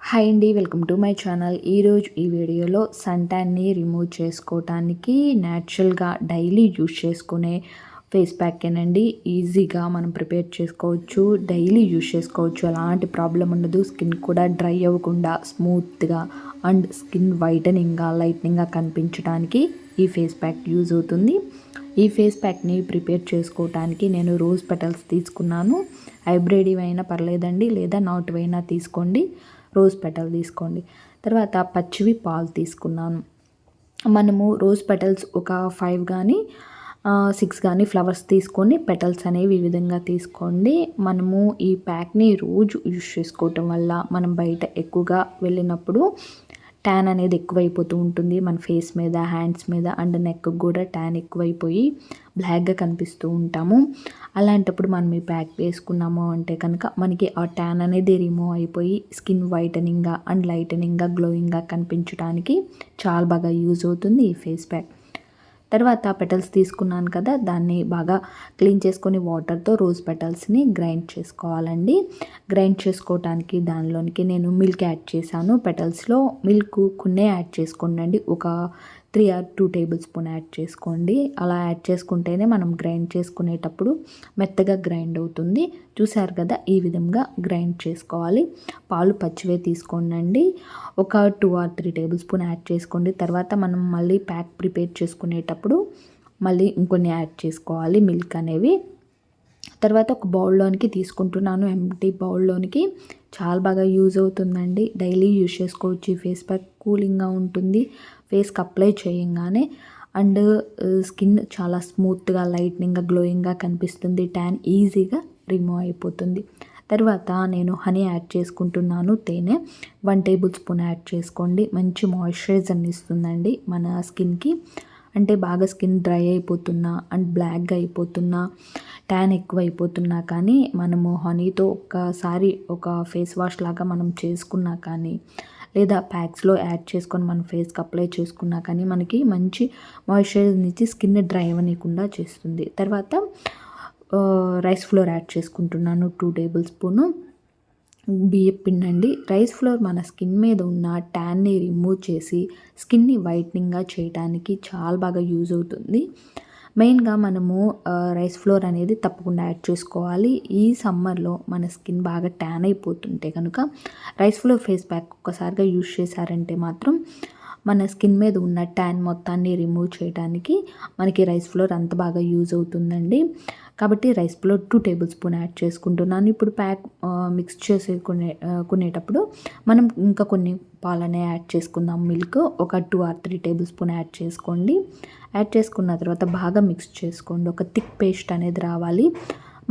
Hi అండి, welcome to my channel. ఈరోజు ఈ వీడియోలో సన్ ట్యాన్ని రిమూవ్ చేసుకోవటానికి న్యాచురల్గా డైలీ యూజ్ చేసుకునే ఫేస్ ప్యాకేనండి. ఈజీగా మనం ప్రిపేర్ చేసుకోవచ్చు, డైలీ యూజ్ చేసుకోవచ్చు, ఎలాంటి ప్రాబ్లం ఉండదు. స్కిన్ కూడా డ్రై అవ్వకుండా స్మూత్గా అండ్ స్కిన్ వైటనింగ్గా లైట్నింగ్గా కనిపించడానికి ఈ ఫేస్ ప్యాక్ యూజ్ అవుతుంది. ఈ ఫేస్ ప్యాక్ని ప్రిపేర్ చేసుకోవటానికి నేను రోజ్ పెటల్స్ తీసుకున్నాను. హైబ్రిడ్ అయినా పర్లేదండి, లేదా నాటువైనా తీసుకోండి. రోజ్ పెటల్ తీసుకోండి. తర్వాత పచ్చివి పాలు తీసుకున్నాను. మనము రోజ్ పెటల్స్ ఒక 5 కానీ 6 కానీ ఫ్లవర్స్ తీసుకొని పెటల్స్ అనేవి ఈ విధంగా తీసుకోండి. మనము ఈ ప్యాక్ని రోజు యూజ్ చేసుకోవటం వల్ల మనం బయట ఎక్కువగా వెళ్ళినప్పుడు ట్యాన్ అనేది ఎక్కువైపోతూ ఉంటుంది. మన ఫేస్ మీద, హ్యాండ్స్ మీద అండ్ నెక్ కూడా ట్యాన్ ఎక్కువైపోయి బ్లాక్గా కనిపిస్తూ ఉంటాము. అలాంటప్పుడు మనం ఈ ప్యాక్ వేసుకున్నాము అంటే కనుక మనకి ఆ ట్యాన్ అనేది రిమూవ్ అయిపోయి స్కిన్ వైటనింగ్గా అండ్ లైటనింగ్గా గ్లోయింగ్గా కనిపించడానికి చాలా బాగా యూజ్ అవుతుంది ఈ ఫేస్ ప్యాక్. తర్వాత పెటల్స్ తీసుకున్నాను కదా, దాన్ని బాగా క్లీన్ చేసుకొని వాటర్తో రోజ్ పెటల్స్ని గ్రైండ్ చేసుకోవాలండి. గ్రైండ్ చేసుకోవటానికి దానిలోనికి నేను మిల్క్ యాడ్ చేశాను. పెటల్స్లో మిల్క్ కొన్నే యాడ్ చేసుకోండి, ఒక 3 or 2 టేబుల్ స్పూన్ యాడ్ చేసుకోండి. అలా యాడ్ చేసుకుంటేనే మనం గ్రైండ్ చేసుకునేటప్పుడు మెత్తగా గ్రైండ్ అవుతుంది. చూసారు కదా, ఈ విధంగా గ్రైండ్ చేసుకోవాలి. పాలు పచ్చివే తీసుకోండి, ఒక 2 or 3 టేబుల్ స్పూన్ యాడ్ చేసుకోండి. తర్వాత మనం మళ్ళీ ప్యాక్ ప్రిపేర్ చేసుకునేటప్పుడు మళ్ళీ ఇంకొన్ని యాడ్ చేసుకోవాలి మిల్క్ అనేవి. తర్వాత ఒక బౌల్లోనికి తీసుకుంటున్నాను, ఎంటీ బౌల్లోనికి. చాలా బాగా యూజ్ అవుతుందండి, డైలీ యూజ్ చేసుకోవచ్చు. ఈ ఫేస్ ప్యాక్ కూలింగ్గా ఉంటుంది, ఫేస్కి అప్లై చేయంగానే అండ్ స్కిన్ చాలా స్మూత్గా లైట్నింగ్గా గ్లోయింగ్గా కనిపిస్తుంది. ట్యాన్ ఈజీగా రిమూవ్ అయిపోతుంది. తర్వాత నేను హనీ యాడ్ చేసుకుంటున్నాను. తేనె 1 టేబుల్ స్పూన్ యాడ్ చేసుకోండి. మంచి మాయిశ్చరైజర్ని ఇస్తుందండి మన స్కిన్కి. అంటే బాగా స్కిన్ డ్రై అయిపోతున్నా అండ్ బ్లాక్గా అయిపోతున్నా, ట్యాన్ ఎక్కువ అయిపోతున్నా కానీ మనము హనీతో ఒక్కసారి ఒక ఫేస్ వాష్ లాగా మనం చేసుకున్నా కానీ, లేదా ప్యాక్స్లో యాడ్ చేసుకొని మన ఫేస్కి అప్లై చేసుకున్నా కానీ మనకి మంచి మాయిశ్చరైజర్ని ఇచ్చి స్కిన్ డ్రై అవ్వకుండా చేస్తుంది. తర్వాత రైస్ ఫ్లోర్ యాడ్ చేసుకుంటున్నాను, 2 టేబుల్ స్పూను బియ్యం పిండి అండి. రైస్ ఫ్లోర్ మన స్కిన్ మీద ఉన్న ట్యాన్ని రిమూవ్ చేసి స్కిన్ని వైట్నింగ్గా చేయడానికి చాలా బాగా యూజ్ అవుతుంది. మెయిన్గా మనము రైస్ ఫ్లోర్ అనేది తప్పకుండా యాడ్ చేసుకోవాలి. ఈ సమ్మర్లో మన స్కిన్ బాగా ట్యాన్ అయిపోతుంటే కనుక రైస్ ఫ్లోర్ ఫేస్ ప్యాక్ ఒక్కసారిగా యూజ్ చేశారంటే మాత్రం మన స్కిన్ మీద ఉన్న ట్యాన్ మొత్తాన్ని రిమూవ్ చేయడానికి మనకి రైస్ ఫ్లోర్ అంత బాగా యూజ్ అవుతుందండి. కాబట్టి rice flour 2 table spoon add చేసుకుంటున్నాను. ఇప్పుడు ప్యాక్ మిక్స్ చేసుకునేటప్పుడు మనం ఇంకా కొన్ని పాలనే యాడ్ చేసుకుందాం. మిల్క్ ఒక 2 or 3 టేబుల్ స్పూన్ యాడ్ చేసుకోండి. యాడ్ చేసుకున్న తర్వాత బాగా మిక్స్ చేసుకోండి. ఒక థిక్ పేస్ట్ అనేది రావాలి.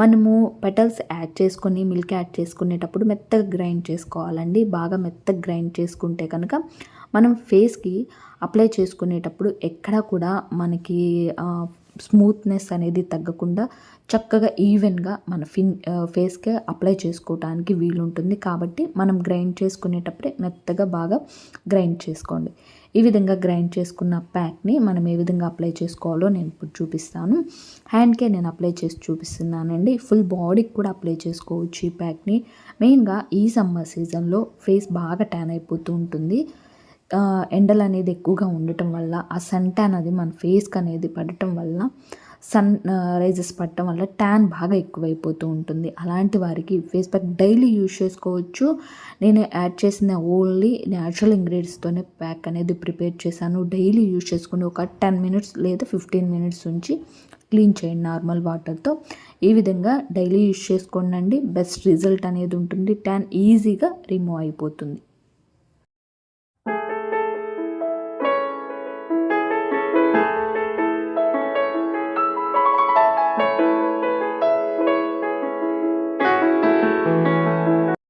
మనము పెటల్స్ యాడ్ చేసుకొని మిల్క్ యాడ్ చేసుకునేటప్పుడు మెత్తగా గ్రైండ్ చేసుకోవాలండి. బాగా మెత్తగా గ్రైండ్ చేసుకుంటే కనుక మనం ఫేస్కి అప్లై చేసుకునేటప్పుడు ఎక్కడ కూడా మనకి స్మూత్నెస్ అనేది తగ్గకుండా చక్కగా ఈవెన్గా మన ఫేస్కి అప్లై చేసుకోవడానికి వీలుంటుంది. కాబట్టి మనం గ్రైండ్ చేసుకునేటప్పుడే మెత్తగా బాగా గ్రైండ్ చేసుకోండి. ఈ విధంగా గ్రైండ్ చేసుకున్న ప్యాక్ని మనం ఏ విధంగా అప్లై చేసుకోవాలో నేను ఇప్పుడు చూపిస్తాను. హ్యాండ్కే నేను అప్లై చేసి చూపిస్తున్నానండి. ఫుల్ బాడీకి కూడా అప్లై చేసుకోవచ్చు ఈ ప్యాక్ని. మెయిన్గా ఈ సమ్మర్ సీజన్లో ఫేస్ బాగా ట్యాన్ అయిపోతూ ఉంటుంది. ఎండలు అనేది ఎక్కువగా ఉండటం వల్ల ఆ సన్ ట్యాన్ అది మన ఫేస్కి అనేది పడటం వల్ల సన్ రైజెస్ పడటం వల్ల ట్యాన్ బాగా ఎక్కువైపోతూ ఉంటుంది. అలాంటి వారికి ఫేస్ ప్యాక్ డైలీ యూజ్ చేసుకోవచ్చు. నేను యాడ్ చేసిన ఓన్లీ న్యాచురల్ ఇంగ్రీడియంట్స్తోనే ప్యాక్ అనేది ప్రిపేర్ చేశాను. డైలీ యూజ్ చేసుకుని ఒక 10 మినిట్స్ లేదా 15 మినిట్స్ ఉంచి క్లీన్ చేయండి నార్మల్ వాటర్తో. ఈ విధంగా డైలీ యూజ్ చేసుకోండి, బెస్ట్ రిజల్ట్ అనేది ఉంటుంది. ట్యాన్ ఈజీగా రిమూవ్ అయిపోతుంది.